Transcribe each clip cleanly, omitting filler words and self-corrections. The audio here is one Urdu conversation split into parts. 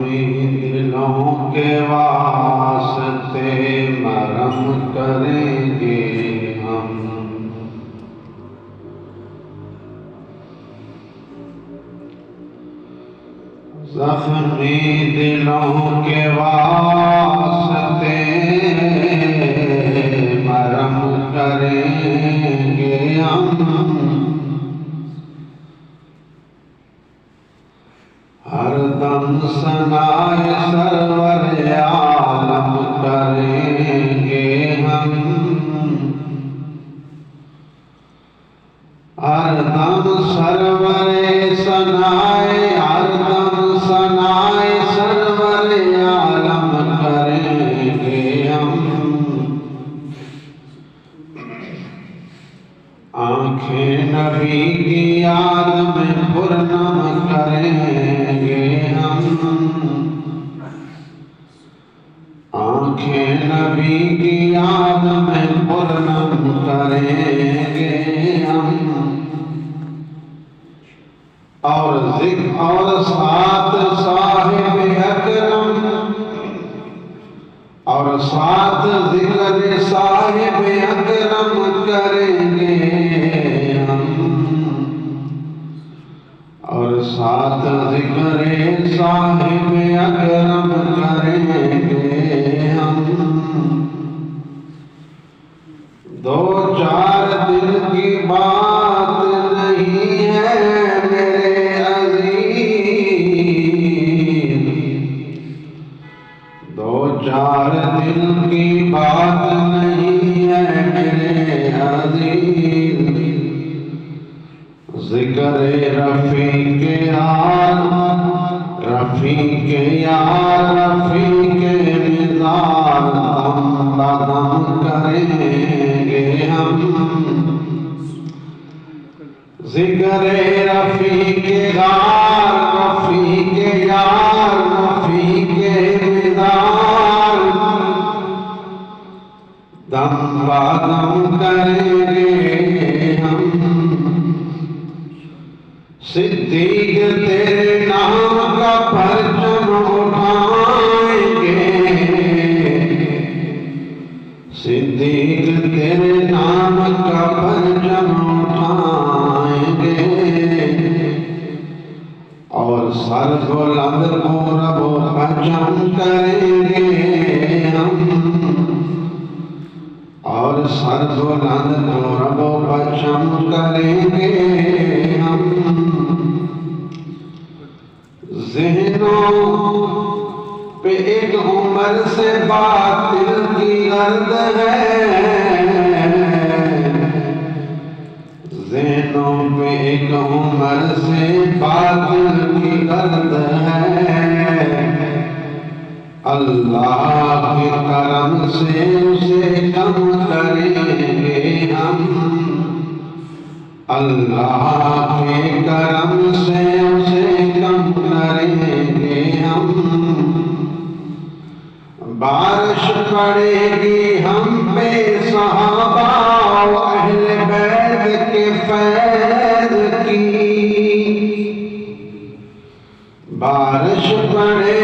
دلوں کے واسطے مرم کریں گے ہم، زخمی دلوں کے واسطے مرم کریں گے ہم، ہر دم ثنائے سرور عالم کریں گے ہم، ہر دم سرور ثنائے سرور عالم کریں گے ہم، آنکھیں نبی کی یاد میں پرنم کریں گے ہم، آنکھیں نبی کی یاد میں پرنم کریں گے ہم، اور ساتھ صاحب اکرم، اور ساتھ ذکر صاحب اکرم کریں گے ہم، اور ساتھ ذکر صاحب اکرم کریں گے ہم، دو چار دن کی بات نہیں ہے میرے عزیز، دو چار دن کی بات نہیں ہے میرے عزیز، ذکر رفیق یار، رفیق یار، رفیق مزار، دم بدم کریں گے ہم، ذکر رفیق یار، رفیق یار، رفیق مزار، دم بدم کریں گے ہم، صدیق تیرے نام کا پرچم اٹھائیں گے، صدیق تیرے نام کا پرچم اٹھائیں گے، اور سر بلند پورب و پچم کریں گے ہم، اور سر بلند پورب و پچم کریں گے ہم، ذہنوں پہ ایک عمر سے باطل کی گرد ہے، ذہنوں پہ ایک عمر سے باطل کی گرد ہے، اللہ کے کرم سے اسے کم کریں گے ہم، اللہ کے کرم سے اسے کم کریں گے ہم، بارش پڑے گی ہم پہ صحابہ و اہل بیت کے فیض کی، بارش پڑے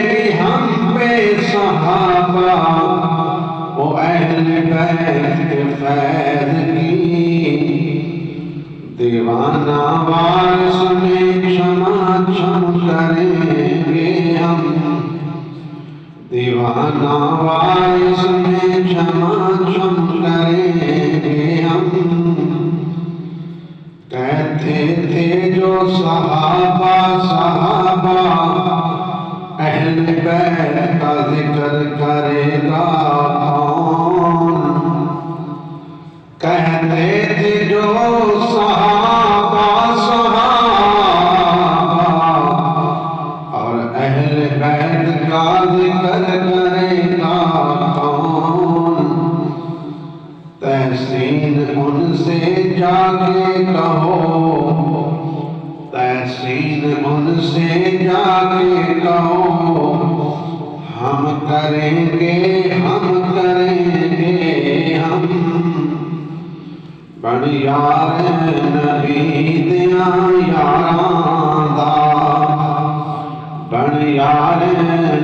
گی ہم پہ صحابہ و اہل بیت کے فیض کی، دیوانہ وارث میں چھما چھم کریں گے ہم، دیوانہ وارث میں چھما چھم کریں گے ہم، کہتے تھے جو صحابہ اہل بیت کا ذکر کرے گا کون، کہتے تھے جو صحابہ اور اہل بیت کا ذکر کرے گا کون، تحسین ان سے جا کے کہو، تحسین ان سے جا کے کہو، ہم کریں گے ہم کریں گے ہم، بڑی یار نبی دیاں یاراں دا، بن یار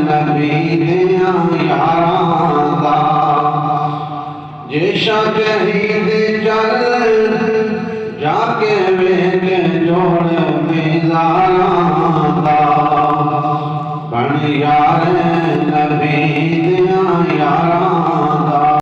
نبی دیاں یاراں دا جیشا شہید چل جا کے ویک جوڑ میزاراں دا بن یار